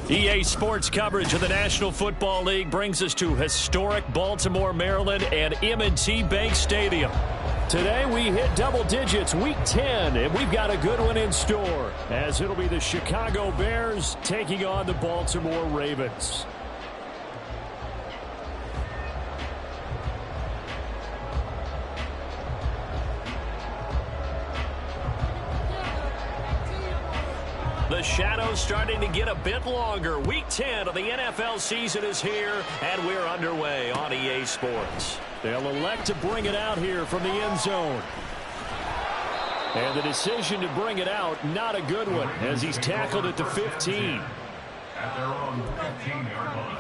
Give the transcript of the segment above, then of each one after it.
EA Sports coverage of the National Football League brings us to historic Baltimore, Maryland, and M&T Bank Stadium. Today we hit double digits, Week 10, and we've got a good one in store, as it'll be the Chicago Bears taking on the Baltimore Ravens. The shadow's starting to get a bit longer. Week 10 of the NFL season is here, and we're underway on EA Sports. They'll elect to bring it out here from the end zone. And the decision to bring it out, not a good one, as he's tackled at the 15. At their own 15-yard line.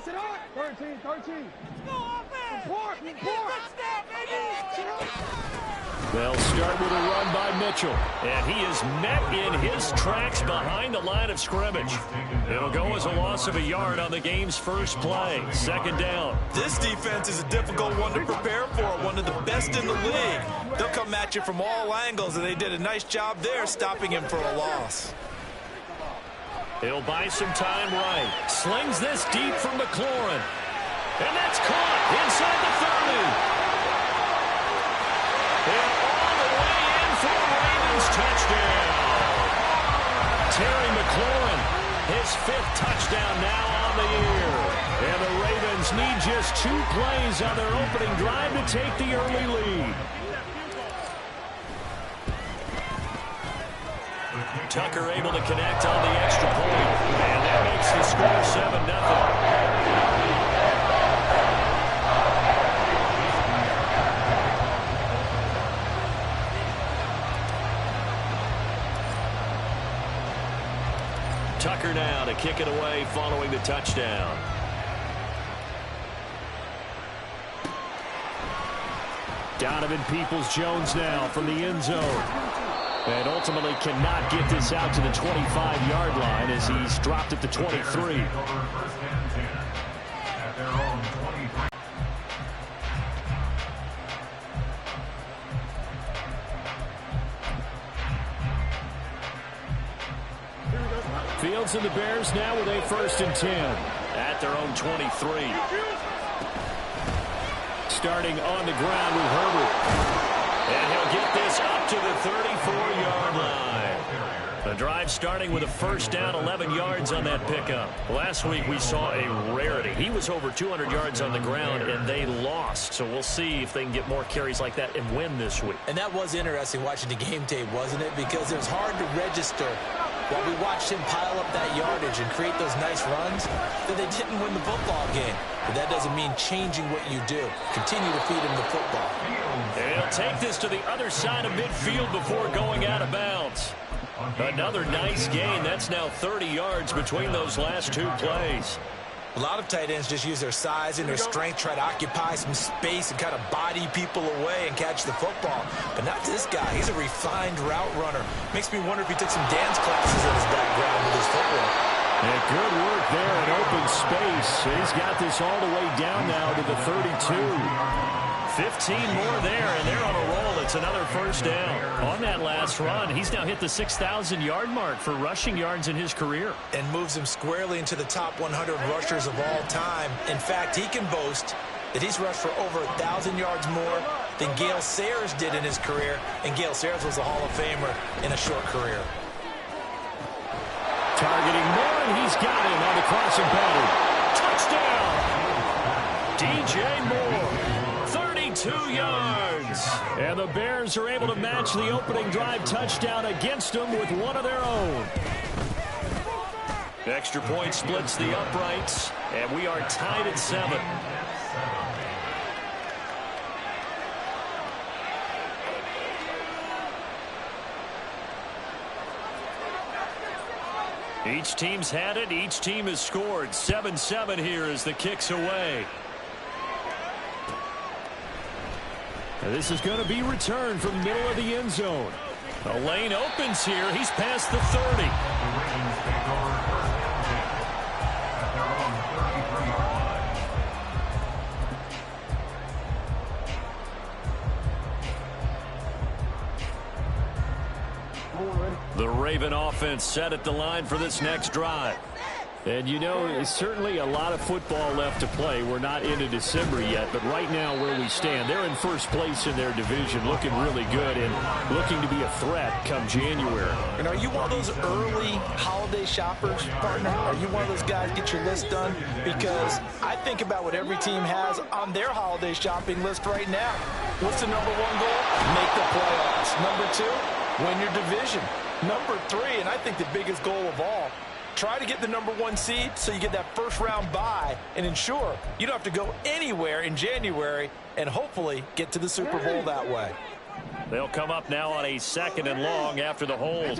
Sit up. 13. Let's go offense. Report. They'll start with a run by Mitchell. And he is met in his tracks behind the line of scrimmage. It'll go as a loss of a yard on the game's first play. Second down. This defense is a difficult one to prepare for. One of the best in the league. They'll come at you from all angles, and they did a nice job there stopping him for a loss. He'll buy some time right. Slings this deep from McLaurin. And that's caught inside the 30. And all the way in for a Ravens touchdown. Terry McLaurin, his 5th touchdown now on the year. And the Ravens need just 2 plays on their opening drive to take the early lead. Tucker able to connect on the extra point. And that makes the score 7-0. Tucker now to kick it away following the touchdown. Donovan Peoples-Jones now from the end zone. And ultimately cannot get this out to the 25-yard line as he's dropped at the 23. Fields and the Bears now with a 1st and 10 at their own 23. Starting on the ground with Herbert. And he'll get this up to the 34-yard line. The drive starting with a first down, 11 yards on that pickup. Last week we saw a rarity. He was over 200 yards on the ground, and they lost. So we'll see if they can get more carries like that and win this week. And that was interesting watching the game tape, wasn't it? Because it was hard to register while we watched him pile up that yardage and create those nice runs that they didn't win the football game. But that doesn't mean changing what you do. Continue to feed him the football. And he'll take this to the other side of midfield before going out of bounds. Another nice gain. That's now 30 yards between those last 2 plays. A lot of tight ends just use their size and their strength, try to occupy some space and kind of body people away and catch the football. But not this guy. He's a refined route runner. Makes me wonder if he took some dance classes in his background with his footwork. And good work there in open space. He's got this all the way down now to the 32. 15 more there, and they're on a roll. It's another first down. On that last run, he's now hit the 6,000-yard mark for rushing yards in his career. And moves him squarely into the top 100 rushers of all time. In fact, he can boast that he's rushed for over 1,000 yards more than Gale Sayers did in his career, and Gale Sayers was a Hall of Famer in a short career. Targeting Moore, and he's got him on the crossing pattern. Touchdown! DJ Moore, 32 yards. And the Bears are able to match the opening drive touchdown against them with one of their own. Extra point splits the uprights, and we are tied at 7. Each team's had it. Each team has scored. 7-7 here as the kick's away. And this is going to be returned from the middle of the end zone. The lane opens here. He's past the 30. The Raven offense set at the line for this next drive. And, you know, there's certainly a lot of football left to play. We're not into December yet, but right now where we stand, they're in first place in their division, looking really good and looking to be a threat come January. And are you one of those early holiday shoppers, partner? Are you one of those guys get your list done? Because I think about what every team has on their holiday shopping list right now. What's the number one goal? Make the playoffs. Number 2, win your division. Number 3, and I think the biggest goal of all, try to get the number 1 seed so you get that first round bye and ensure you don't have to go anywhere in January and hopefully get to the Super Bowl that way. They'll come up now on a 2nd and long after the hold.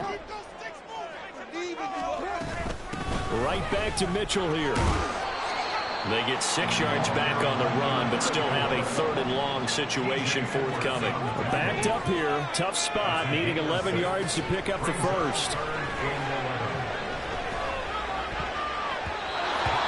Right back to Mitchell here. They get 6 yards back on the run, but still have a 3rd and long situation forthcoming. Backed up here, tough spot, needing 11 yards to pick up the first.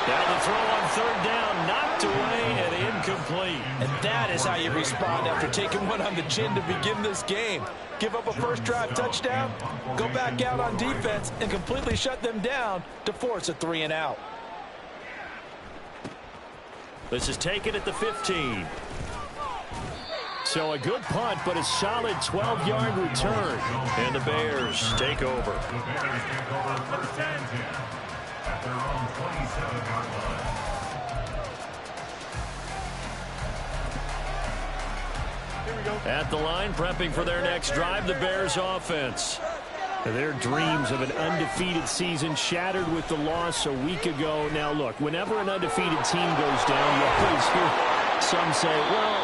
Now the throw on 3rd down, knocked away and incomplete. And that is how you respond after taking one on the chin to begin this game. Give up a first drive touchdown, go back out on defense, and completely shut them down to force a 3 and out. This is taken at the 15. So a good punt, but a solid 12-yard return. And the Bears take over. The Bears take over first and 10 at their own 27-yard line. Here we go. At the line, prepping for their next drive, the Bears offense. Their dreams of an undefeated season shattered with the loss a week ago. Now, look, whenever an undefeated team goes down, you always hear some say, well,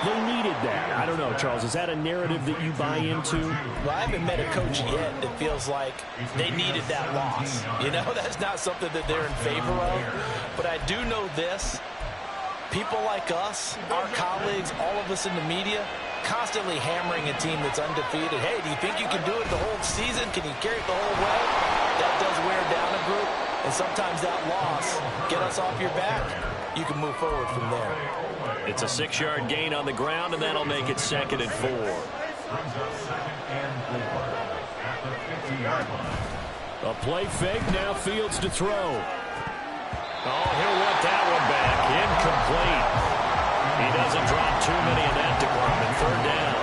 they needed that. I don't know, Charles. Is that a narrative that you buy into? Well, I haven't met a coach yet that feels like they needed that loss. You know, that's not something that they're in favor of. But I do know this. People like us, our colleagues, all of us in the media, constantly hammering a team that's undefeated. Hey, do you think you can do it the whole season? Can you carry it the whole way? That does wear down a group. And sometimes that loss, get us off your back, you can move forward from there. It's a 6-yard gain on the ground, and that'll make it 2nd and 4. Brings up 2nd and 4 at the 50-yard line. A play fake, now Fields to throw. Oh, he'll want that one back. Incomplete. He doesn't drop too many in that department. 3rd down.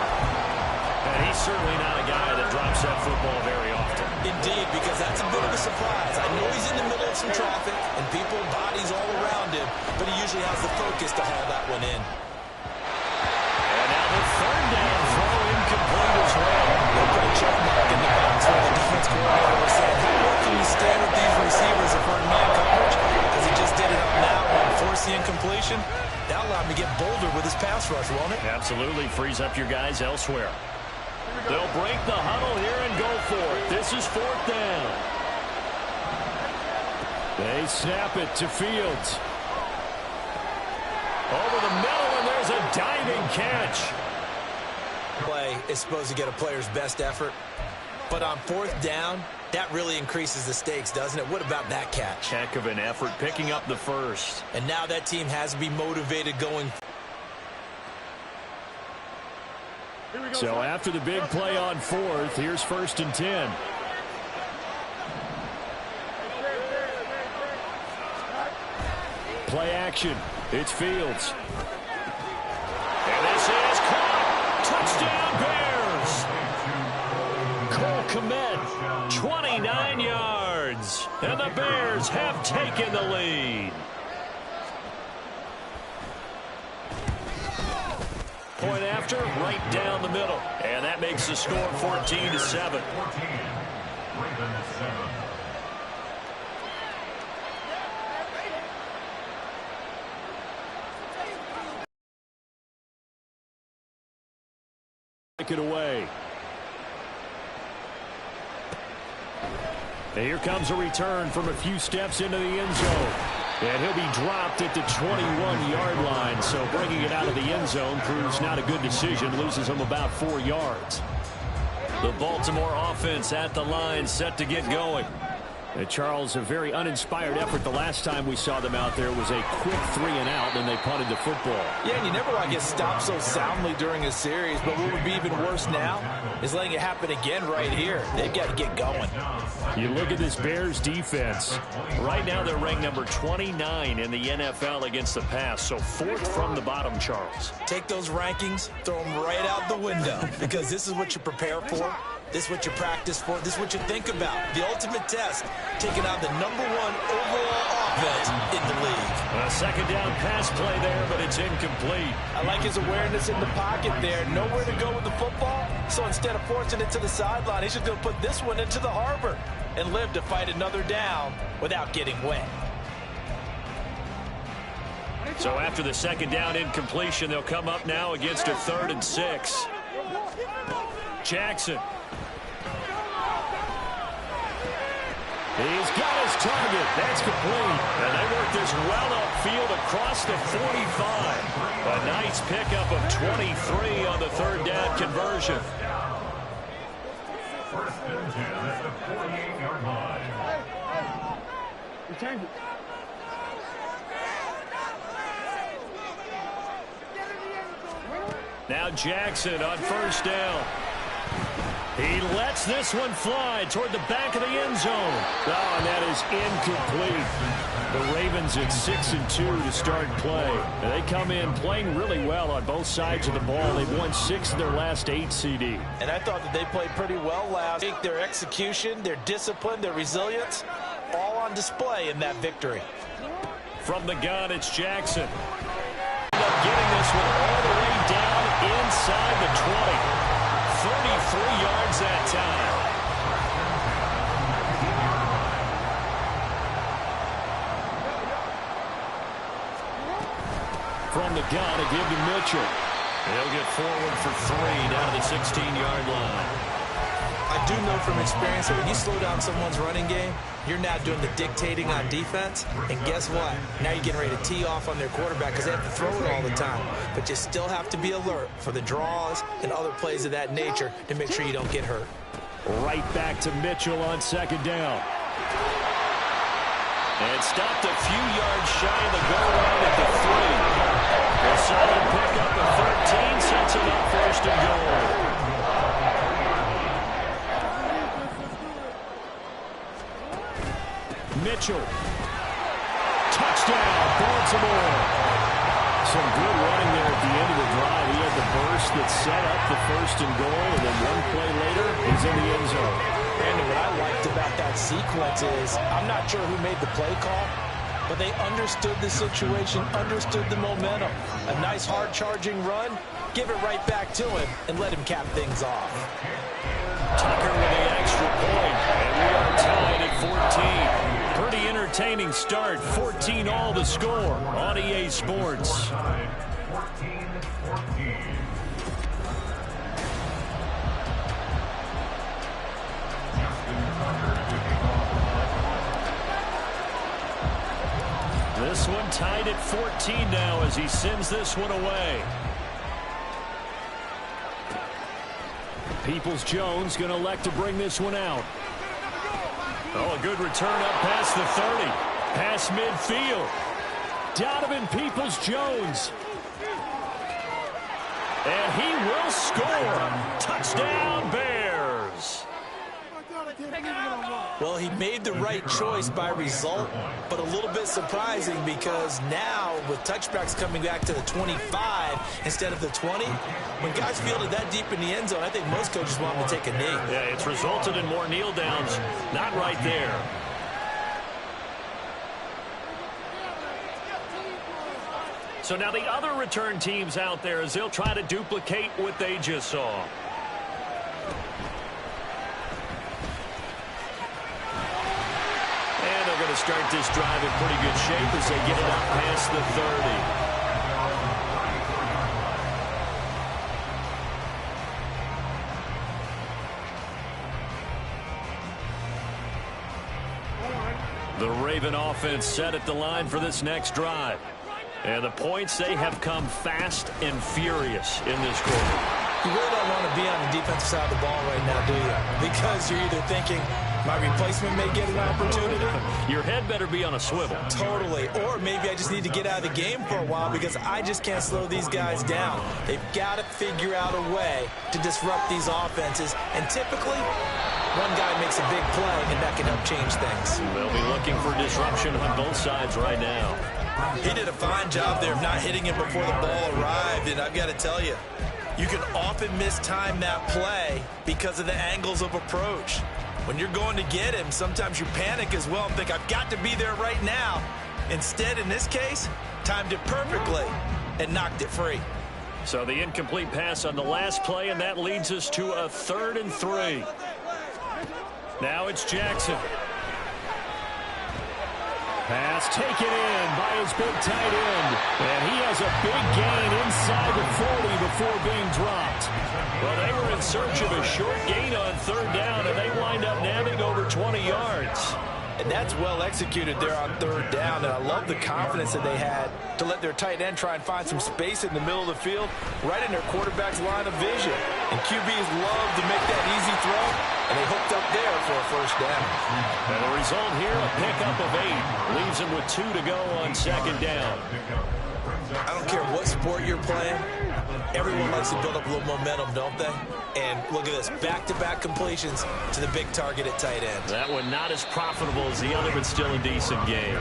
And he's certainly not a guy that drops that football very often. Indeed, because that's a bit of a surprise. I know he's in the middle of some traffic and people, bodies all around him, but he usually has the focus to haul that one in. And now the 3rd down throw incomplete as well. They put a check mark in the box where the defense coordinator was saying, how well can you stand with these receivers if we're in man coverage? Because he just did it up now and forced the incompletion. That allowed him to get bolder with his pass rush, won't it? Absolutely. Frees up your guys elsewhere. They'll break the huddle here and go for it. This is 4th down. They snap it to Fields. Over the middle, and there's a diving catch. Play is supposed to get a player's best effort, but on 4th down, that really increases the stakes, doesn't it? What about that catch? Heck of an effort, picking up the first. And now that team has to be motivated going. So after the big play on fourth, here's 1st and 10. Play action. It's Fields. And this is caught. Touchdown, Bears. Cole Kmet, 29 yards. And the Bears have taken the lead. Point after, right down the middle. And that makes the score 14-7. Take it away. And here comes a return from a few steps into the end zone. And he'll be dropped at the 21-yard line. So bringing it out of the end zone proves not a good decision. Loses him about 4 yards. The Baltimore offense at the line, set to get going. And Charles, a very uninspired effort the last time we saw them out there was a quick 3-and-out, and they punted the football. Yeah, and you never want to get stopped so soundly during a series, but what would be even worse now is letting it happen again right here. They've got to get going. You look at this Bears defense. Right now they're ranked number 29 in the NFL against the pass, so 4th from the bottom, Charles. Take those rankings, throw them right out the window, because this is what you prepare for. This is what you practice for. This is what you think about. The ultimate test, taking out the #1 overall offense in the league. A second down pass play there, but it's incomplete. I like his awareness in the pocket there. Nowhere to go with the football. So instead of forcing it to the sideline, he's just going to put this one into the harbor and live to fight another down without getting wet. So after the second down incompletion, they'll come up now against a 3rd and 6. Jackson. He's got his target. That's complete. And they work this well upfield across the 45. A nice pickup of 23 on the 3rd down conversion. 1st and 10 at the 48-yard line. Change it. Now Jackson on 1st down. He lets this one fly toward the back of the end zone. Oh, and that is incomplete. The Ravens at 6-2 to start play. And they come in playing really well on both sides of the ball. They've won 6 of their last 8 CD. And I thought that they played pretty well last week. Their execution, their discipline, their resilience, all on display in that victory. From the gun, it's Jackson. Getting this one all the way down inside the 20. 33 yards that time. From the gun, a give to Mitchell. He'll get forward for 3 down to the 16-yard line. I do know from experience that when you slow down someone's running game, you're now doing the dictating on defense. And guess what? Now you're getting ready to tee off on their quarterback because they have to throw it all the time. But you still have to be alert for the draws and other plays of that nature to make sure you don't get hurt. Right back to Mitchell on 2nd down. And stopped a few yards shy of the goal line at the 3. A solid pickup of 13 sets him up 1st and goal. Mitchell. Touchdown, Baltimore. Some good running there at the end of the drive. He had the burst that set up the 1st and goal, and then one play later, he's in the end zone. Brandon, what I liked about that sequence is I'm not sure who made the play call, but they understood the situation, understood the momentum. A nice hard-charging run, give it right back to him, and let him cap things off. Tucker with the extra point, and we are tied at 14. Pretty entertaining start. 14 all the score on EA Sports. 14-14. This one tied at 14 now as he sends this one away. Peoples-Jones going to elect to bring this one out. Oh, a good return up past the 30. Past midfield. Donovan Peoples-Jones. And he will score. Touchdown, Bears. Well, he made the right choice by result, but a little bit surprising because now with touchbacks coming back to the 25 instead of the 20, when guys fielded that deep in the end zone, I think most coaches want them to take a knee. Yeah, it's resulted in more kneel downs. Not right there. So now the other return teams out there as they'll try to duplicate what they just saw. And they're going to start this drive in pretty good shape as they get it up past the 30. The Raven offense set at the line for this next drive. And the points, they have come fast and furious in this quarter. You really don't want to be on the defensive side of the ball right now, do you? Because you're either thinking, my replacement may get an opportunity. Your head better be on a swivel. Totally. Or maybe I just need to get out of the game for a while because I just can't slow these guys down. They've got to figure out a way to disrupt these offenses. And typically, one guy makes a big play, and that can help change things. They'll be looking for disruption on both sides right now. He did a fine job there of not hitting him before the ball arrived, and I've got to tell you, you can often mistime that play because of the angles of approach. When you're going to get him, sometimes you panic as well and think, I've got to be there right now. Instead, in this case, timed it perfectly and knocked it free. So the incomplete pass on the last play, and that leads us to a 3rd and 3. Now it's Jackson. Pass taken in by his big tight end. And he has a big gain inside the 40 before being dropped. Well, they were in search of a short gain on 3rd down, and they wind up nabbing over 20 yards. And that's well executed there on 3rd down. And I love the confidence that they had to let their tight end try and find some space in the middle of the field, right in their quarterback's line of vision. And QBs love to make that easy throw, and they hooked up there for a 1st down. And the result here, a pickup of 8. Leaves them with 2 to go on 2nd down. I don't care what sport you're playing. Everyone likes to build up a little momentum, don't they? And look at this, back-to-back completions to the big target at tight end. That one not as profitable as the other, but still a decent game.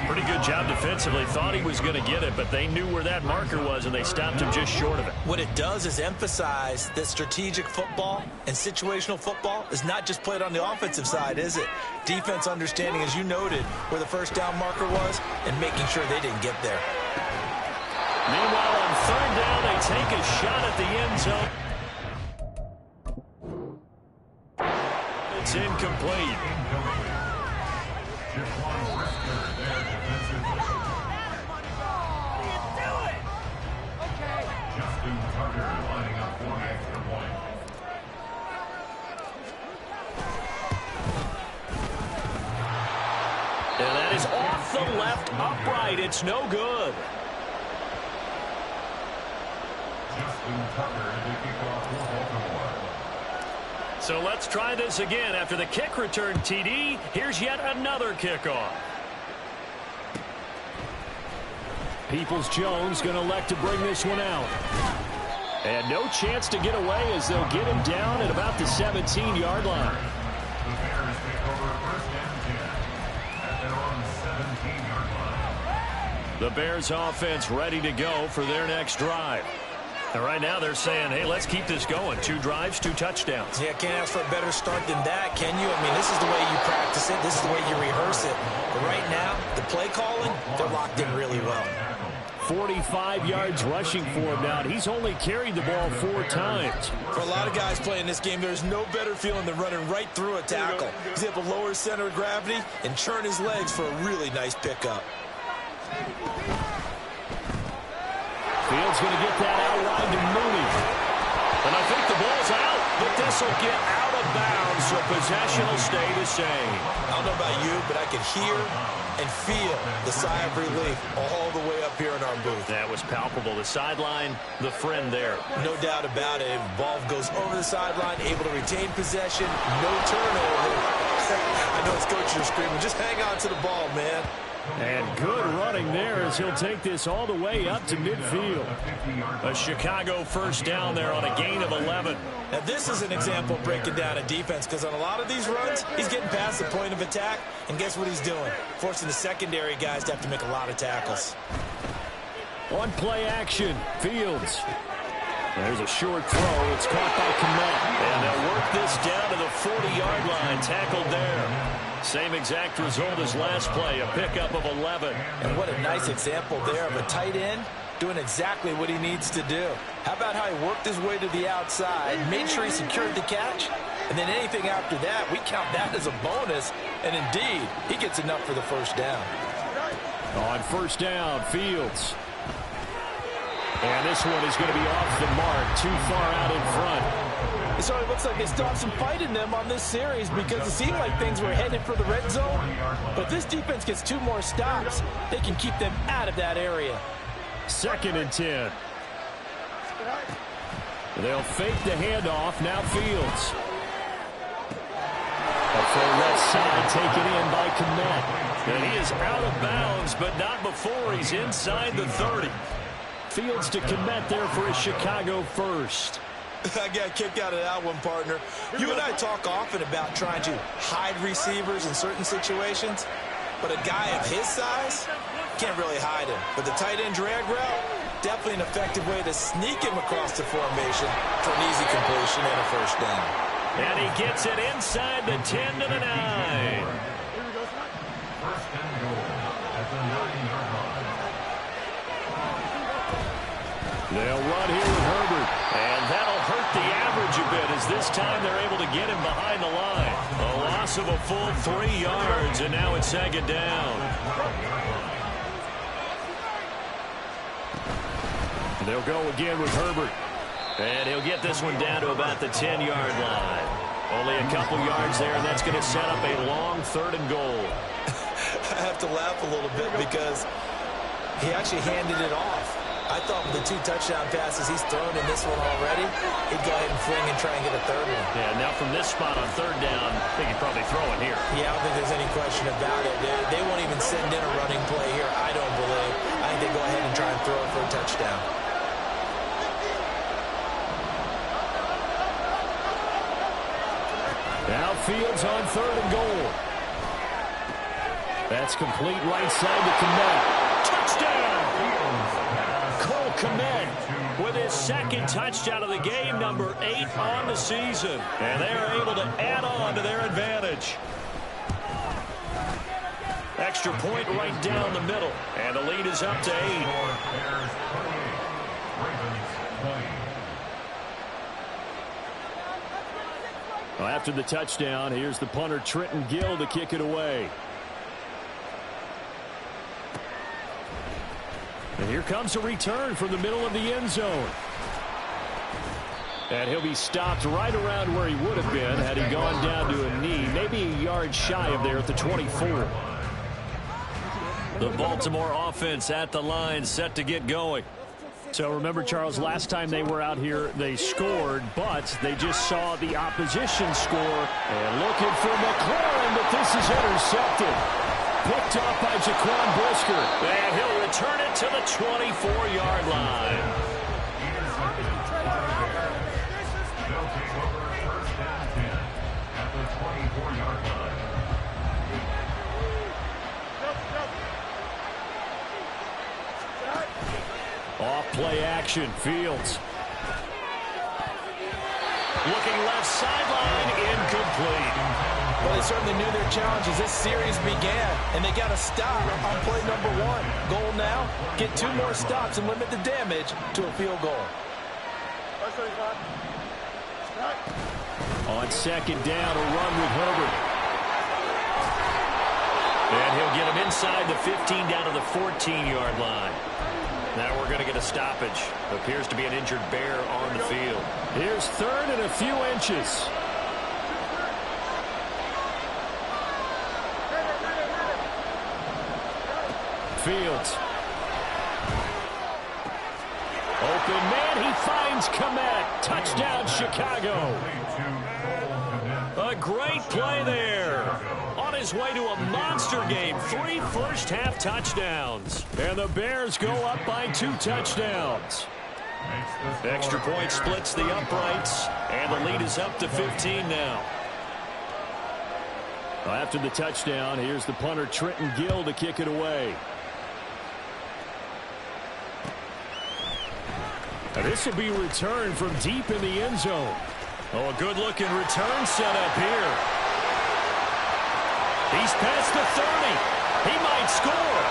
Pretty good job defensively. Thought he was going to get it, but they knew where that marker was, and they stopped him just short of it. What it does is emphasize that strategic football and situational football is not just played on the offensive side, is it? Defense understanding, as you noted, where the 1st down marker was and making sure they didn't get there. Meanwhile, on 3rd down, they take a shot at the end zone. It's incomplete. And that is off the left upright. It's no good. So let's try this again. After the kick return TD, here's yet another kickoff. Peoples-Jones going to elect to bring this one out. And no chance to get away as they'll get him down at about the 17-yard line. The Bears take over 1st and 10 at their own 17-yard line. The Bears offense ready to go for their next drive. And right now they're saying, hey, let's keep this going. 2 drives, 2 touchdowns. Yeah, can't ask for a better start than that, can you? I mean, this is the way you practice it. This is the way you rehearse it. But right now, the play calling, they're locked in really well. 45 yards rushing for him now. He's only carried the ball 4 times. For a lot of guys playing this game, there's no better feeling than running right through a tackle. He's able to lower his center of gravity and churn his legs for a really nice pickup. Fields going to get that out wide to Mooney. And I think the ball's out, but this will get out of bounds, so possession will stay the same. I don't know about you, but I could hear and feel the sigh of relief all the way up here in our booth. That was palpable. The sideline, the friend there. No doubt about it. Ball goes over the sideline, able to retain possession, no turnover. I know his coaches are screaming, just hang on to the ball, man. And good running there as he'll take this all the way up to midfield. A Chicago first down there on a gain of 11. Now, this is an example of breaking down a defense, because on a lot of these runs, he's getting past the point of attack, and guess what he's doing? Forcing the secondary guys to have to make a lot of tackles. On play action, Fields. There's a short throw. It's caught by Kmet. And they'll work this down to the 40-yard line. Tackled there. Same exact result as last play, a pickup of 11. And what a nice example there of a tight end doing exactly what he needs to do. How about how he worked his way to the outside, made sure he secured the catch, and then anything after that, we count that as a bonus. And indeed, he gets enough for the first down. On first down, Fields. And this one is going to be off the mark, too far out in front. So it looks like they still have some fight in them on this series, because it seemed like things were headed for the red zone. But this defense gets 2 more stops. They can keep them out of that area. 2nd and 10. They'll fake the handoff. Now Fields. For left side, taken in by Kmet. And he is out of bounds, but not before he's inside the 30. Fields to Kmet there for a Chicago first. I got a kick out of that one, partner. You and I talk often about trying to hide receivers in certain situations, but a guy of his size can't really hide him. But the tight end drag route, definitely an effective way to sneak him across the formation for an easy completion and a first down. And he gets it inside the 10 to the 9. First and goal at the 9-yard line. They'll run here with Herbert. And that'll hurt the average a bit, as this time they're able to get him behind the line. A loss of a full 3 yards, and now it's 2nd down. They'll go again with Herbert. And he'll get this one down to about the 10-yard line. Only a couple yards there, and that's going to set up a long 3rd and goal. I have to laugh a little bit because he actually handed it off. I thought with the 2 touchdown passes he's thrown in this one already, he'd go ahead and fling and try and get a 3rd one. Yeah, now from this spot on 3rd down, I think he'd probably throw it here. Yeah, I don't think there's any question about it. They won't even send in a running play here, I don't believe. I think they go ahead and try and throw it for a touchdown. Now Fields on 3rd and goal. That's complete right side to Kmet. Touchdown! Cole Kmet with his 2nd touchdown of the game, number 8 on the season. And they are able to add on to their advantage. Extra point right down the middle. And the lead is up to 8. Well, after the touchdown, here's the punter Trenton Gill to kick it away. And here comes a return from the middle of the end zone. And he'll be stopped right around where he would have been had he gone down to a knee, maybe a yard shy of there at the 24. The Baltimore offense at the line, set to get going. So remember, Charles, last time they were out here, they scored, but they just saw the opposition score. And looking for McLaurin, but this is intercepted. Picked up by Jaquan Brisker. And he'll return it to the 24-yard line. They'll take over first and 10 at the 24-yard line. Off play action, Fields. Looking left sideline, incomplete. Well, they certainly knew their challenge as this series began, and they got a stop on play number 1. Goal now, get 2 more stops and limit the damage to a field goal. On 2nd down, a run with Herbert. And he'll get him inside the 15 down to the 14-yard line. Now we're going to get a stoppage. Appears to be an injured bear on the field. Here's 3rd and a few inches. Fields. Open man, he finds Kmet. Touchdown, Chicago. A great play there. On his way to a monster game. 3 first-half touchdowns. And the Bears go up by 2 touchdowns. Extra point splits the uprights, and the lead is up to 15 now. After the touchdown, here's the punter Trenton Gill to kick it away. And this will be returned from deep in the end zone. Oh, a good-looking return set up here. He's past the 30. He might score.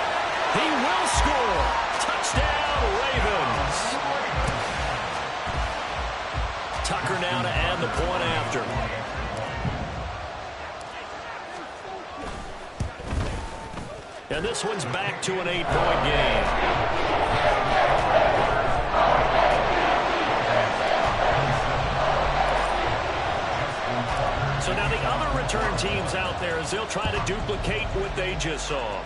He will score. Touchdown, Ravens. Tucker now to add the point after. And this one's back to an 8-point game. So now the other return teams out there as they'll try to duplicate what they just saw.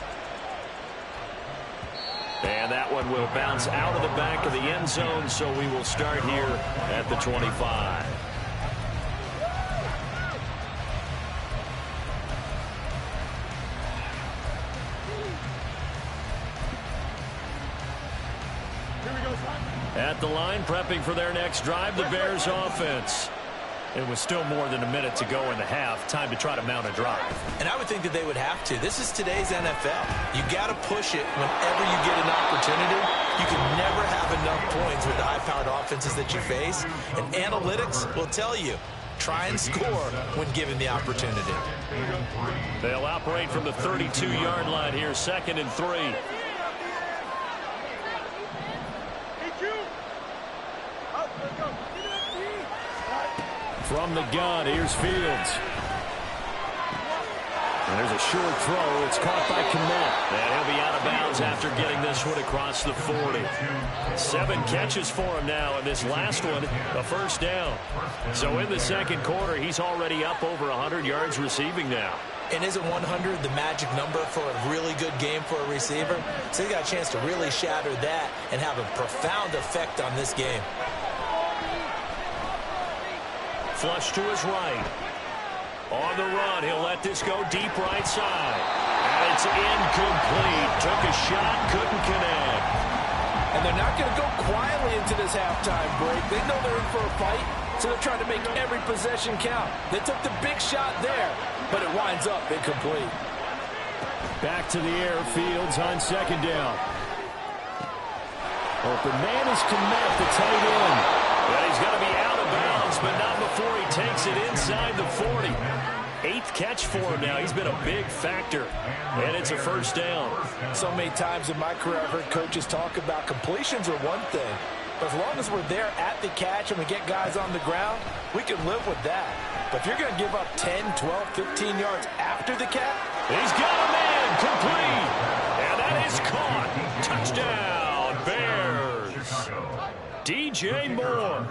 And that one will bounce out of the back of the end zone, so we will start here at the 25. At the line, prepping for their next drive, the Bears offense. It was still more than a minute to go in the half. Time to try to mount a drive. And I would think that they would have to. This is today's NFL. You got to push it whenever you get an opportunity. You can never have enough points with the high-powered offenses that you face. And analytics will tell you, try and score when given the opportunity. They'll operate from the 32-yard line here, 2nd and 3. From the gun, here's Fields. And there's a short throw. It's caught by Kmet. And he'll be out of bounds after getting this one across the 40. 7 catches for him now, and this last one, a first down. So in the second quarter, he's already up over 100 yards receiving now. And isn't 100 the magic number for a really good game for a receiver? So he got a chance to really shatter that and have a profound effect on this game. Flush to his right. On the run, he'll let this go deep right side. And it's incomplete. Took a shot, couldn't connect. And they're not going to go quietly into this halftime break. They know they're in for a fight, so they're trying to make every possession count. They took the big shot there, but it winds up incomplete. Back to the air, Fields on 2nd down. Open man is Kmet, the tight end. Well, he's got to be out of bounds, but not before he takes it inside the 40. 8th catch for him now. He's been a big factor, and it's a first down. So many times in my career I've heard coaches talk about completions are one thing, but as long as we're there at the catch and we get guys on the ground, we can live with that. But if you're going to give up 10, 12, 15 yards after the catch, he's got a man complete, and that is caught. Touchdown, Bears. DJ Moore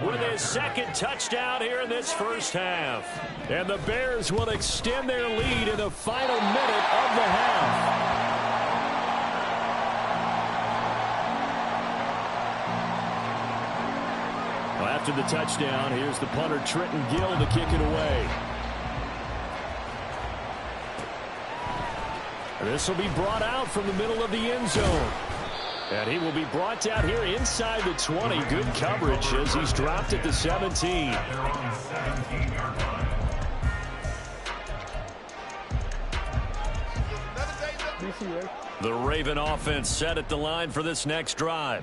with his 2nd touchdown here in this first half. And the Bears will extend their lead in the final minute of the half. Well, after the touchdown, here's the punter Trenton Gill to kick it away. This will be brought out from the middle of the end zone. And he will be brought down here inside the 20. Good coverage as he's dropped at the 17. The Raven offense set at the line for this next drive.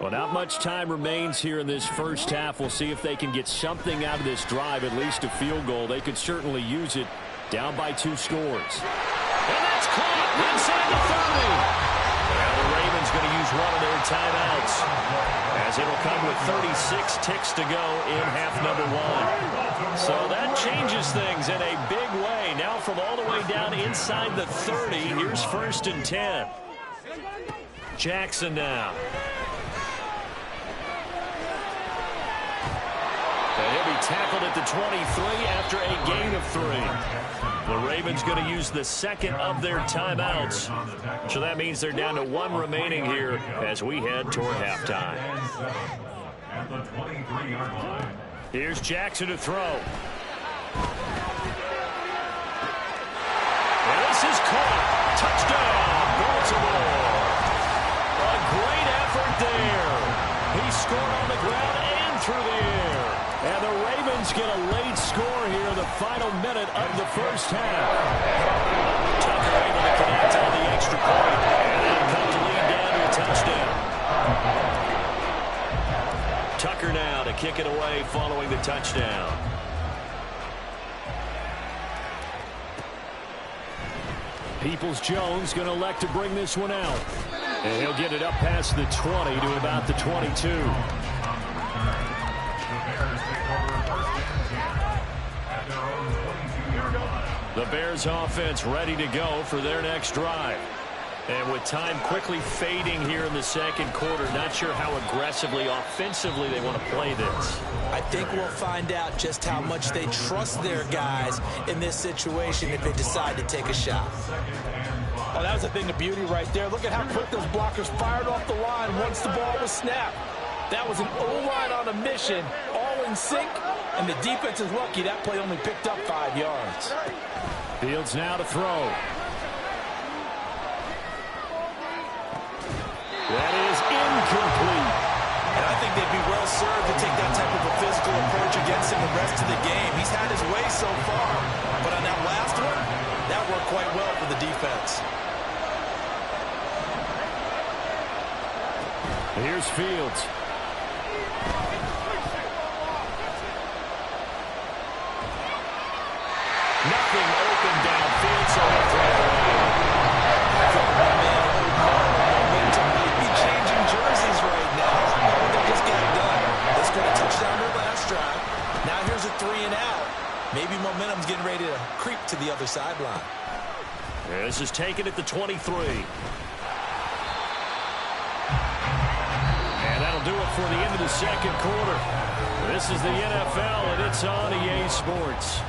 Well, not much time remains here in this first half. We'll see if they can get something out of this drive, at least a field goal. They could certainly use it, down by 2 scores. And that's caught inside the 30. The Ravens going to use one of their timeouts as it'll come with 36 ticks to go in half number 1. So that changes things in a big way. Now from all the way down inside the 30, here's 1st and 10. Jackson now. And he'll be tackled at the 23 after a gain of 3. The Ravens going to use the 2nd of their timeouts. So that means they're down to 1 remaining here as we head toward halftime. At the 23-yard line. Here's Jackson to throw. through the air. And the Ravens get a late score here in the final minute of the first half. Tucker able to connect on the extra point. And they'll come to lead down to a touchdown. Tucker now to kick it away following the touchdown. Peoples-Jones going to elect to bring this one out. And he'll get it up past the 20 to about the 22. The Bears offense ready to go for their next drive. And with time quickly fading here in the second quarter, not sure how aggressively, offensively they want to play this. I think we'll find out just how much they trust their guys in this situation if they decide to take a shot. Oh, that was a thing of beauty right there. Look at how quick those blockers fired off the line once the ball was snapped. That was an O-line on a mission, all in sync, and the defense is lucky that play only picked up 5 yards. Fields now to throw. That is incomplete. And I think they'd be well served to take that type of a physical approach against him the rest of the game. He's had his way so far, but on that last one, that worked quite well for the defense. Here's Fields. Nothing open downfield, so he'll throw it away. Momentum might be changing jerseys right now. What they just got done. They scored a touchdown their last drive. Now here's a 3 and out. Maybe momentum's getting ready to creep to the other sideline. This is taken at the 23. And that'll do it for the end of the second quarter. This is the NFL, and it's on EA Sports.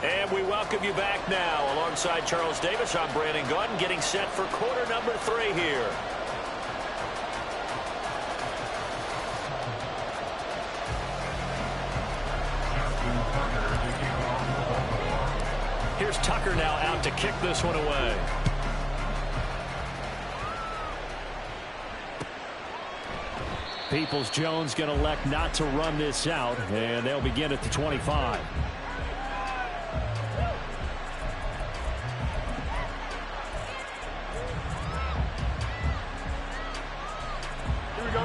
And we welcome you back now. Alongside Charles Davis, I'm Brandon Gaudin, getting set for quarter number 3 here. Here's Tucker now out to kick this one away. Peoples-Jones going to elect not to run this out, and they'll begin at the 25.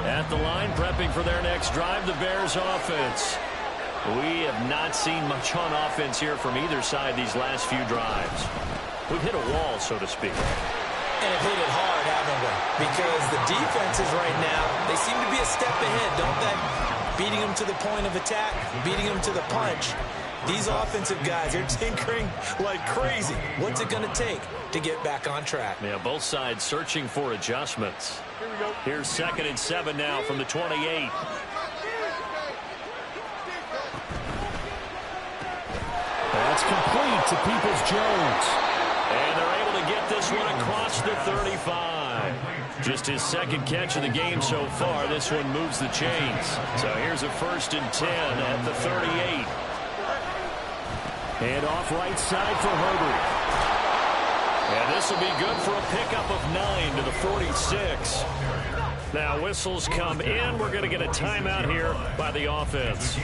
At the line, prepping for their next drive, the Bears offense. We have not seen much on offense here from either side these last few drives. We've hit a wall, so to speak. And have hit it hard, haven't we? Because the defenses right now, they seem to be a step ahead, don't they? Beating them to the point of attack, beating them to the punch. These offensive guys are tinkering like crazy. What's it going to take to get back on track? Yeah, both sides searching for adjustments. Here's 2nd and 7 now from the 28. That's complete to Peoples-Jones. And they're able to get this one across the 35. Just his second catch of the game so far. This one moves the chains. So here's a 1st and 10 at the 38. And off right side for Herbert. And this will be good for a pickup of 9 to the 46. Now whistles come in. We're going to get a timeout here by the offense.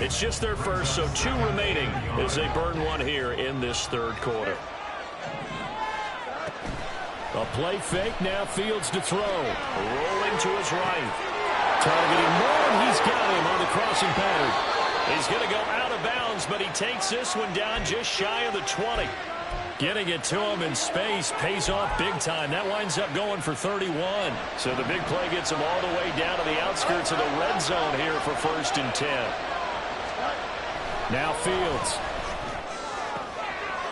It's just their first, so 2 remaining as they burn one here in this third quarter. A play fake, now Fields to throw. Rolling to his right. Targeting Moore, he's got him on the crossing pattern. He's going to go out of bounds, but he takes this one down just shy of the 20. Getting it to him in space pays off big time. That winds up going for 31. So the big play gets him all the way down to the outskirts of the red zone here for 1st and 10. Now Fields.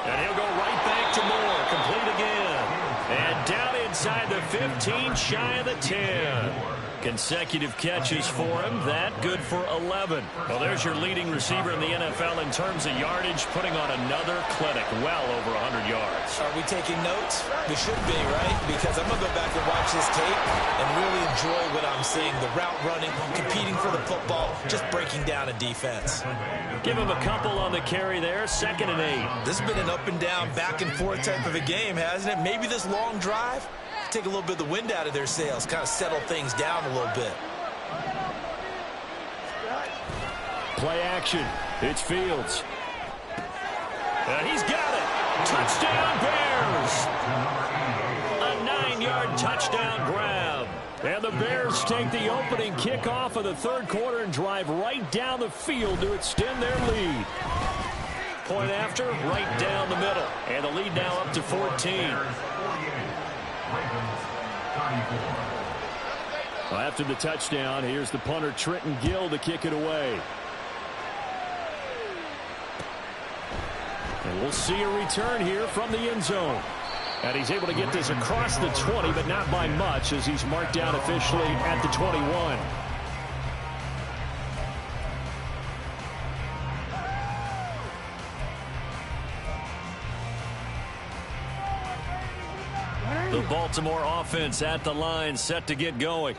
And he'll go right back to Moore. Complete again. And down inside the 15, shy of the 10. Consecutive catches for him. That good for 11. Well, there's your leading receiver in the NFL in terms of yardage, putting on another clinic, well over 100 yards. Are we taking notes? We should be, right? Because I'm going to go back and watch this tape and really enjoy what I'm seeing. The route running, competing for the football, just breaking down a defense. Give him a couple on the carry there, 2nd and 8. This has been an up and down, back and forth type of a game, hasn't it? Maybe this long drive, take a little bit of the wind out of their sails, kind of settle things down a little bit. Play action. It's Fields. And he's got it. Touchdown, Bears. A 9-yard touchdown grab. And the Bears take the opening kickoff of the third quarter and drive right down the field to extend their lead. Point after, right down the middle. And the lead now up to 14. Well, after the touchdown, here's the punter Trenton Gill to kick it away. And we'll see a return here from the end zone. And he's able to get this across the 20, but not by much, as he's marked down officially at the 21. The Baltimore offense at the line, set to get going.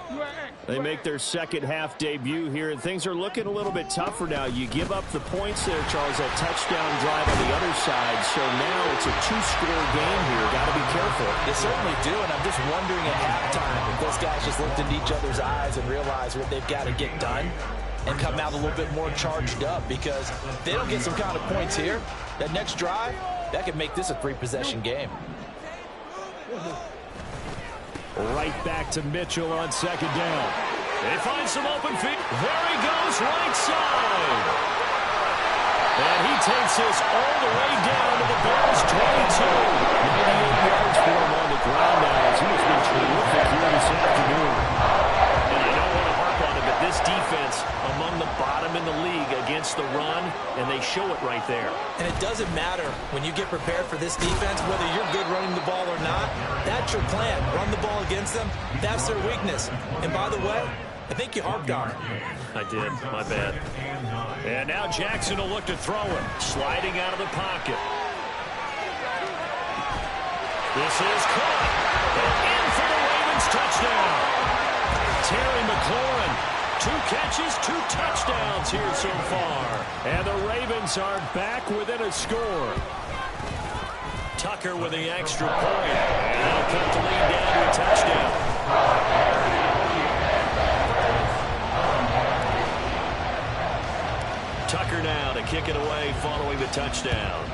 They make their second half debut here, and things are looking a little bit tougher now. You give up the points there, Charles, that touchdown drive on the other side. So now it's a 2-score game here. Got to be careful. They certainly do, and I'm just wondering at halftime if those guys just looked into each other's eyes and realized what they've got to get done and come out a little bit more charged up, because if they don't get some kind of points here, that next drive, that could make this a 3-possession game. Right back to Mitchell on 2nd down. They find some open feet. There he goes, right side. And he takes this all the way down to the Bears' 22. 98 yards for him on the ground now, as he has been terrific here this afternoon. And you don't want to harp on it, but this defense among the bottom in the league against the run, and they show it right there. And it doesn't matter when you get prepared for this defense, whether you're good running the ball or not. That's your plan. Run the ball against them. That's their weakness. And by the way, I think you harped on it. I did. My bad. And now Jackson will look to throw it. Sliding out of the pocket. This is caught. And in for the Ravens touchdown. Terry McLaurin. 2 catches, 2 touchdowns here so far. And the Ravens are back within a score. Tucker with the extra point. And that'll cut the lead down to a touchdown. Tucker now to kick it away following the touchdown.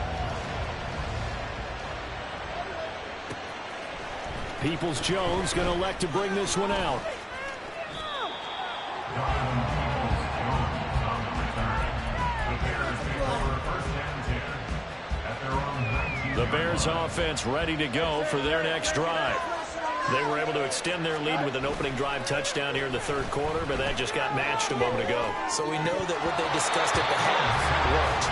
Peoples-Jones going to elect to bring this one out. The Bears offense ready to go for their next drive. They were able to extend their lead with an opening drive touchdown here in the third quarter, but that just got matched a moment ago. So we know that what they discussed at the half worked.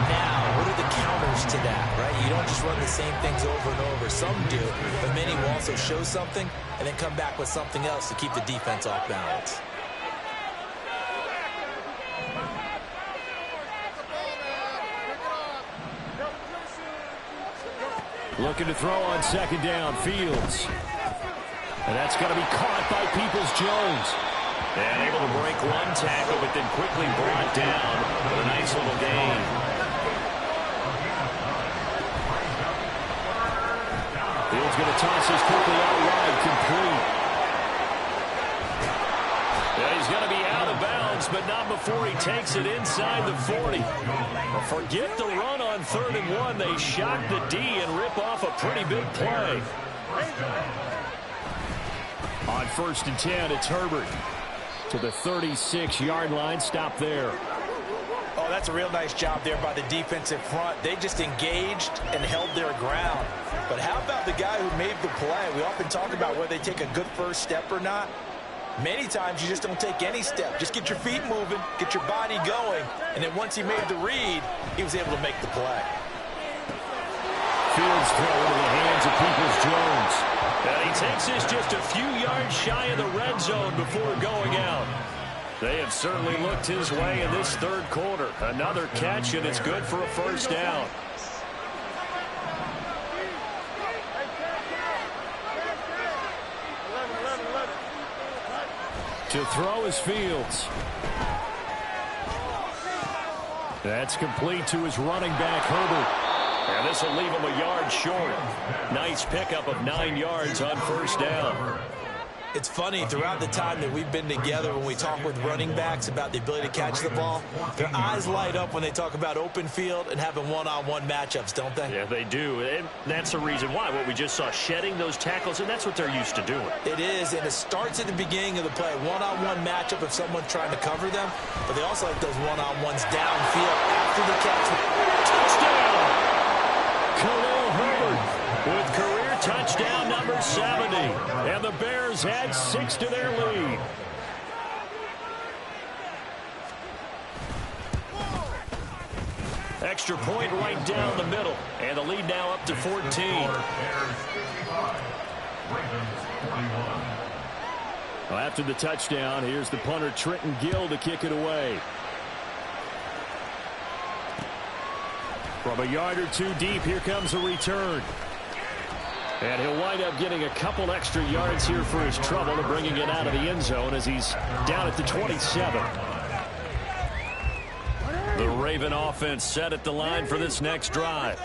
Now, what are the counters to that, right? You don't just run the same things over and over. Some do, but many will also show something and then come back with something else to keep the defense off balance. Looking to throw on 2nd down, Fields. And that's going to be caught by Peoples-Jones. And able to break one tackle, but then quickly brought down with a nice little gain. Fields going to toss this quickly out wide, complete. Yeah, he's going to be out of bounds, but not before he takes it inside the 40. Well, forget the run on 3rd and 1. They shock the D and rip off a pretty big play. On 1st and 10, it's Herbert to the 36-yard line. Stop there. Oh, that's a real nice job there by the defensive front. They just engaged and held their ground. But how about the guy who made the play? We often talk about whether they take a good first step or not. Many times you just don't take any step. Just get your feet moving, get your body going, and then once he made the read, he was able to make the play. Fields throw into the hands of to Peoples-Jones. And he takes this just a few yards shy of the red zone before going out. They have certainly looked his way in this third quarter. Another catch, and it's good for a first down. To throw is Fields. That's complete to his running back, Herbert. And this will leave him a yard short. Nice pickup of 9 yards on first down. It's funny, throughout the time that we've been together, when we talk with running backs about the ability to catch the ball, their eyes light up when they talk about open field and having one-on-one matchups, don't they? Yeah, they do. And that's the reason why. What we just saw, shedding those tackles, and that's what they're used to doing. It is, and it starts at the beginning of the play. One-on-one matchup if someone's trying to cover them, but they also like those one-on-ones downfield after the catch. Touchdown! Khalil Herbert with career touchdown number 70. And the Bears add 6 to their lead. Extra point right down the middle. And the lead now up to 14. Well, after the touchdown, here's the punter Trenton Gill to kick it away. From a yard or two deep, here comes a return. And he'll wind up getting a couple extra yards here for his trouble to bringing it out of the end zone as he's down at the 27. The Raven offense set at the line for this next drive.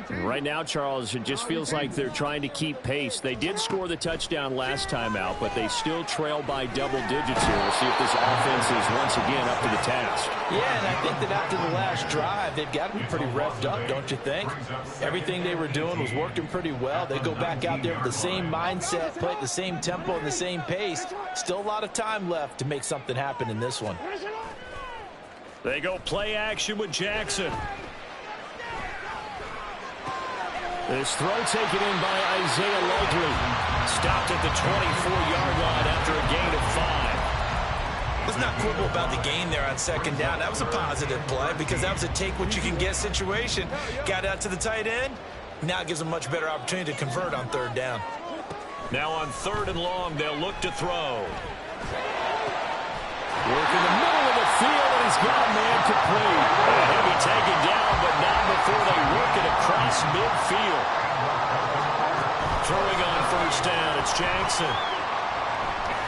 And right now, Charles, it just feels like they're trying to keep pace. They did score the touchdown last time out, but they still trail by double digits here. We'll see if this offense is once again up to the task. Yeah, and I think that after the last drive, they've got to be pretty revved up, don't you think? Everything they were doing was working pretty well. They go back out there with the same mindset, play at the same tempo and the same pace. Still a lot of time left to make something happen in this one. They go play action with Jackson. This throw taken in by Isaiah Likely. Stopped at the 24-yard line after a gain of 5. Let's not quibble about the gain there on second down. That was a positive play because that was a take-what-you-can-get situation. Got out to the tight end. Now it gives them a much better opportunity to convert on third down. Now on third and long, they'll look to throw. Work in the middle of the field, and he's got a man complete. He'll be taken down, but not before they work it across midfield. Throwing on first down, it's Jackson.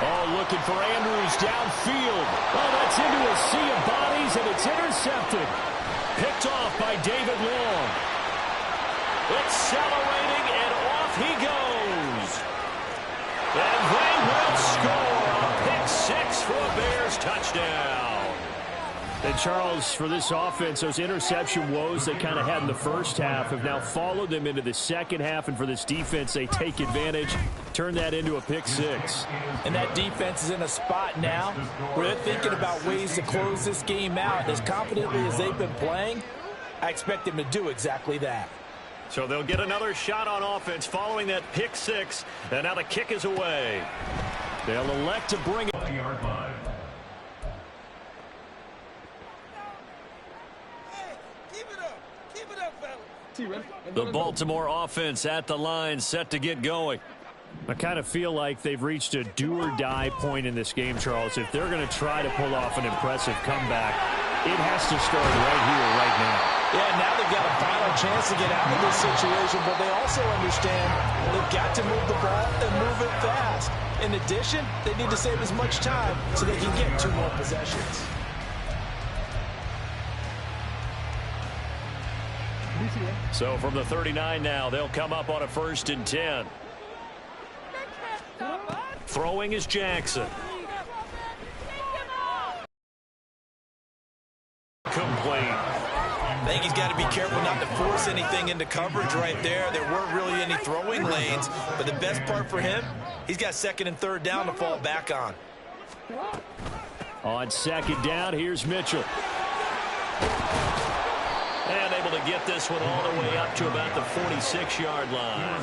Oh, looking for Andrews downfield. Oh, that's into a sea of bodies, and it's intercepted. Picked off by David Long. Accelerating, and off he goes. And they will score. Pick 6 for a Bears touchdown. And Charles, for this offense, those interception woes they kind of had in the first half have now followed them into the second half. And for this defense, they take advantage, turn that into a pick 6. And that defense is in a spot now where they're thinking about ways to close this game out. As confidently as they've been playing, I expect them to do exactly that. So they'll get another shot on offense following that pick 6. And now the kick is away. They'll elect to bring it. The Baltimore offense at the line, set to get going. I kind of feel like they've reached a do-or-die point in this game, Charles. If they're going to try to pull off an impressive comeback, it has to start right here, right now. Yeah, now they've got a final chance to get out of this situation, but they also understand they've got to move the ball and move it fast. In addition, they need to save as much time so they can get 2 more possessions. So from the 39 now, they'll come up on a 1st and 10. Throwing is Jackson. Complete. I think he's got to be careful not to force anything into coverage right there. There weren't really any throwing lanes, but the best part for him, he's got 2nd and 3rd down to fall back on. On 2nd down, here's Mitchell. And able to get this one all the way up to about the 46-yard line.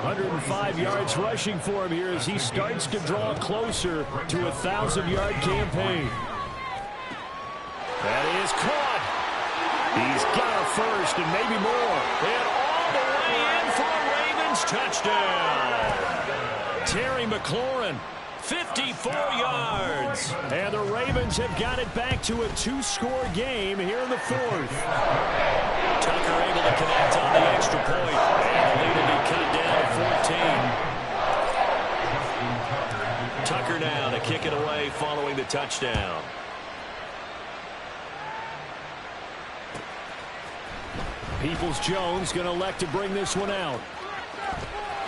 105 yards rushing for him here as he starts to draw closer to a 1,000-yard campaign. That is caught. He's got a first and maybe more. And all the way in for a Ravens touchdown. Terry McLaurin, 54 yards. And the Ravens have got it back to a 2-score game here in the fourth. Tucker able to connect on the extra point. And the lead will be cut down to 14. Tucker now to kick it away following the touchdown. Peoples-Jones going to elect to bring this one out.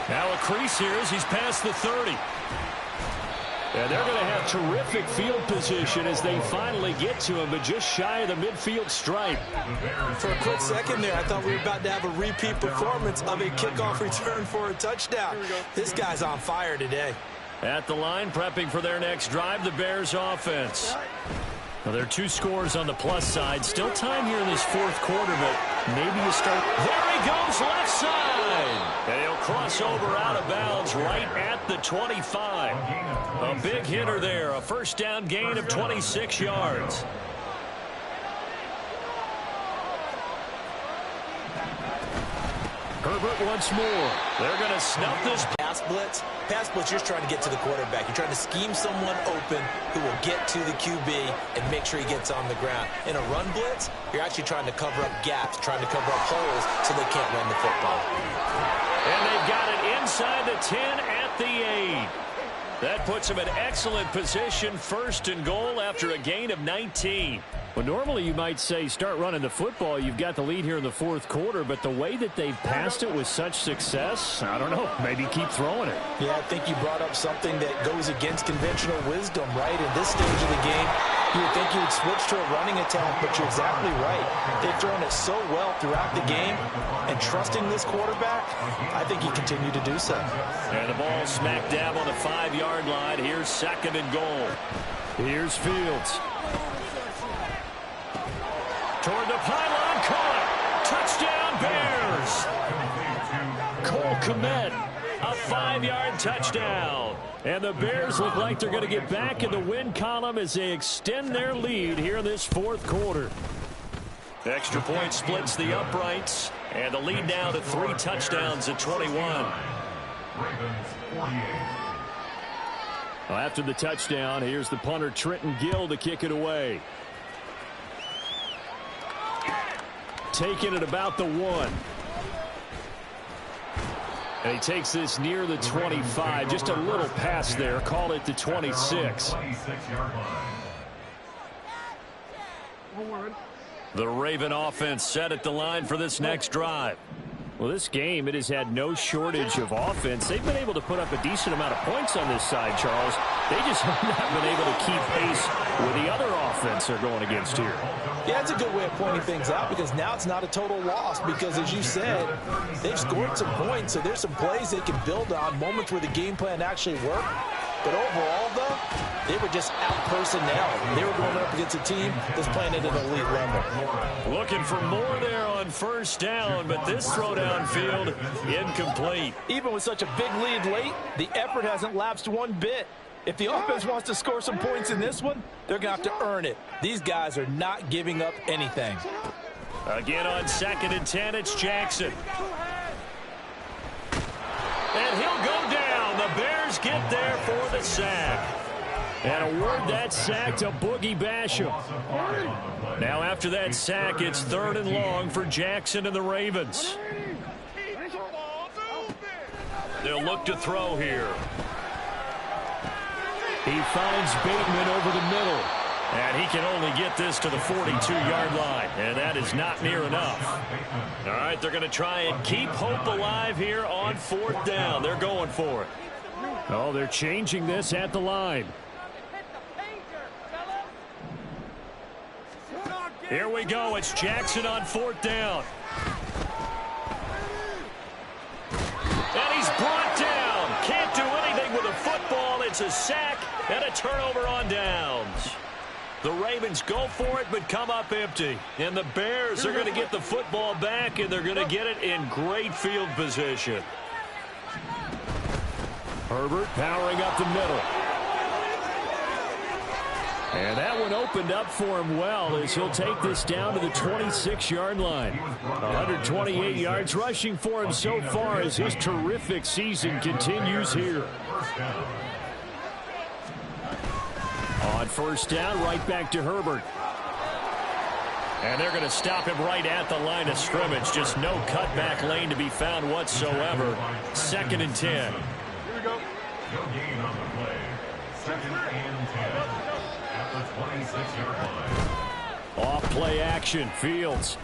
Now a crease here as he's past the 30. And they're going to have terrific field position as they finally get to him, but just shy of the midfield stripe. For a quick second there, I thought we were about to have a repeat performance of a kickoff return for a touchdown. This guy's on fire today. At the line, prepping for their next drive, the Bears offense. Well, there are 2 scores on the plus side. Still time here in this fourth quarter, but maybe you start. There he goes, left side. And he'll cross over out of bounds right at the 25. A big hitter there, a first down gain of 26 yards. Herbert once more. They're going to snuff this. Pass blitz, you're just trying to get to the quarterback. You're trying to scheme someone open who will get to the QB and make sure he gets on the ground. In a run blitz, you're actually trying to cover up gaps, trying to cover up holes so they can't run the football. And they've got it inside the 10 at the 8. That puts them in excellent position, first and goal after a gain of 19. Well, normally you might say start running the football. You've got the lead here in the fourth quarter, but the way that they've passed it with such success, I don't know, maybe keep throwing it. Yeah, I think you brought up something that goes against conventional wisdom, right? In this stage of the game, you would think you would switch to a running attack, but you're exactly right. They've thrown it so well throughout the game, and trusting this quarterback, I think you continue to do so. And the ball smack dab on the 5-yard line. Here's second and goal. Here's Fields. Toward the pylon, caught. Touchdown, Bears. Cole Kmet, a 5-yard touchdown. And the Bears look like they're going to get back in the win column as they extend their lead here in this fourth quarter. Extra point splits the uprights, and the lead now to 3 touchdowns at 21. Well, after the touchdown, here's the punter Trenton Gill to kick it away. Taking it about the 1. And he takes this near the 25. Just a little pass there. Call it the 26. The Raven offense set at the line for this next drive. Well, this game, it has had no shortage of offense. They've been able to put up a decent amount of points on this side, Charles. They just have not been able to keep pace with the other offense they're going against here. Yeah, it's a good way of pointing things out because now it's not a total loss because, as you said, they've scored some points, so there's some plays they can build on, moments where the game plan actually worked. But overall, though, they were just out-personnel. They were going up against a team that's playing at an elite level. Looking for more there on first down, but this throw downfield incomplete. Even with such a big lead late, the effort hasn't lapsed one bit. If the offense wants to score some points in this one, they're going to have to earn it. These guys are not giving up anything. Again on 2nd and 10, it's Jackson. And he'll go down. The Bears get there for the sack. And award that sack to Boogie Basham. Now after that sack, it's 3rd and long for Jackson and the Ravens. They'll look to throw here. He finds Bateman over the middle. And he can only get this to the 42-yard line. And that is not near enough. All right, they're going to try and keep hope alive here on 4th down. They're going for it. Oh, they're changing this at the line. Here we go. It's Jackson on 4th down. And he's brought down. Can't do anything with a football. It's a sack and a turnover on downs. The Ravens go for it but come up empty. And the Bears are going to get the football back, and they're going to get it in great field position. Herbert powering up the middle. And that one opened up for him well as he'll take this down to the 26-yard line. 128 yards rushing for him so far as his terrific season continues here. On first down, right back to Herbert. And they're going to stop him right at the line of scrimmage. Just no cutback lane to be found whatsoever. 2nd and 10. Here we go. No gain on the play. 2nd and 10. At the 26-yard line. Off play action. Fields.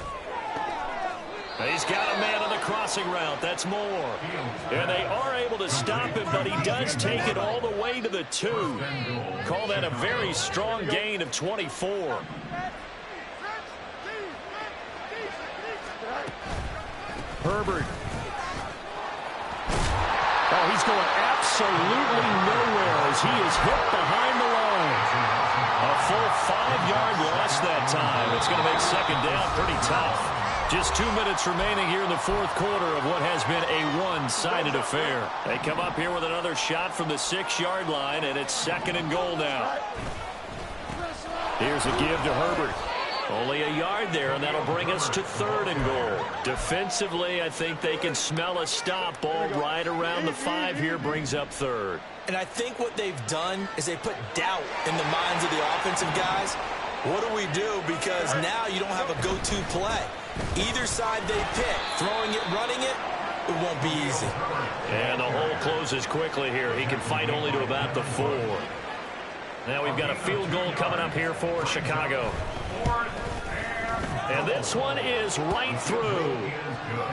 He's got a man on the crossing route. That's Moore. And they are able to stop him, but he does take it all the way to the 2. Call that a very strong gain of 24. Herbert. Oh, he's going absolutely nowhere as he is hit behind the line. A full 5-yard loss that time. It's going to make 2nd down pretty tough. Just 2 minutes remaining here in the 4th quarter of what has been a one-sided affair. They come up here with another shot from the 6-yard line, and it's 2nd and goal now. Here's a give to Herbert. Only a yard there, and that'll bring us to 3rd and goal. Defensively, I think they can smell a stop. Ball right around the 5 here brings up 3rd. And I think what they've done is they put doubt in the minds of the offensive guys. What do we do? Because now you don't have a go-to play. Either side they pick, throwing it, running it, it won't be easy. And the hole closes quickly here. He can fight only to about the 4. Now we've got a field goal coming up here for Chicago. And this one is right through.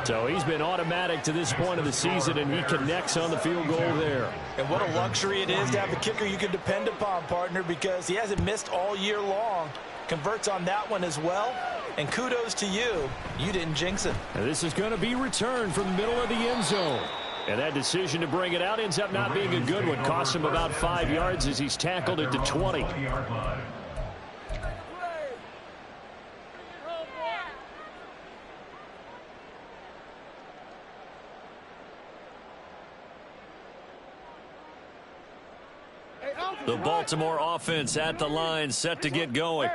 So he's been automatic to this point of the season, and he connects on the field goal there. And what a luxury it is to have a kicker you can depend upon, partner, because he hasn't missed all year long. Converts on that one as well. And kudos to you. You didn't jinx it. And this is going to be returned from the middle of the end zone. And that decision to bring it out ends up not being a good one. Costs him about 5 yards as he's tackled at the 20. The Baltimore offense at the line, set to get going.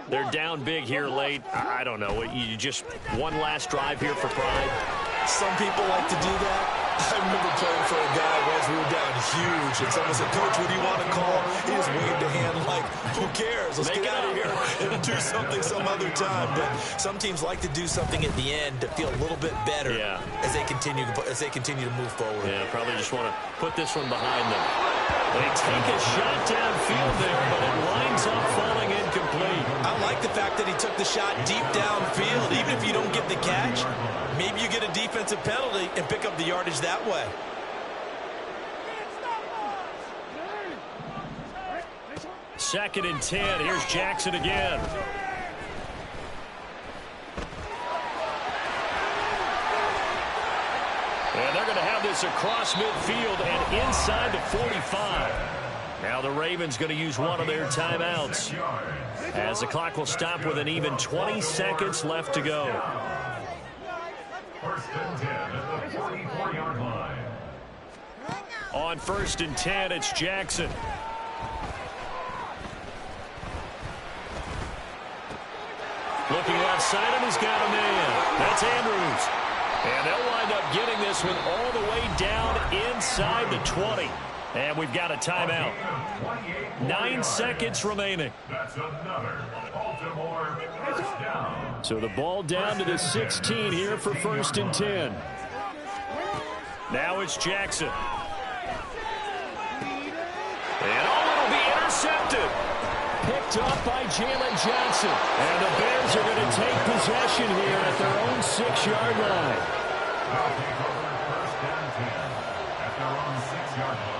They're down big here late. I don't know. You just one last drive here for pride. Some people like to do that. I remember playing for a guy once. We were down huge, and someone said, "Coach, what do you want to call?" He just waved a hand like, "Who cares? Let's get out of here and do something some other time." But some teams like to do something at the end to feel a little bit better as they continue to move forward. Yeah, probably just want to put this one behind them. They take a shot downfield there, but it winds up falling incomplete. I like the fact that he took the shot deep downfield. Even if you don't get the catch, maybe you get a defensive penalty and pick up the yardage that way. Second and 10. Here's Jackson again. And they're going to have this across midfield and inside the 45. Now the Ravens going to use one of their timeouts as the clock will stop with an even 20 seconds left to go. 1st and 10 at the 44-yard line. On 1st and 10, it's Jackson. Looking outside him, he's got a man. That's Andrews. And they'll wind up getting this one all the way down inside the 20. And we've got a timeout. 9 seconds remaining. That's another Baltimore first down. So the ball down to the 16 here for 1st and 10. Now it's Jackson. And it'll be intercepted. Picked up by Jalen Johnson. And the Bears are going to take possession here at their own 6-yard line. Falcons over 1st and 10 at their own 6-yard line.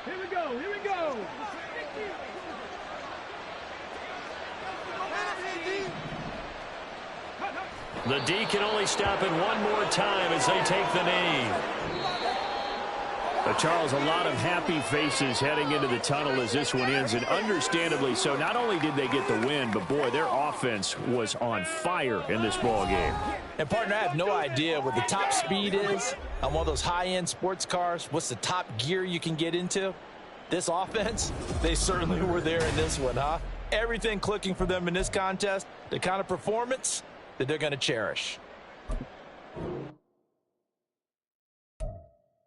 Here we go. Here we go. The D can only stop it one more time as they take the knee. But Charles, a lot of happy faces heading into the tunnel as this one ends, and understandably so. Not only did they get the win, but boy, their offense was on fire in this ball game. And partner, I have no idea what the top speed is on one of those high-end sports cars. What's the top gear you can get into? This offense, they certainly were there in this one, huh? Everything clicking for them in this contest, the kind of performance that they're going to cherish.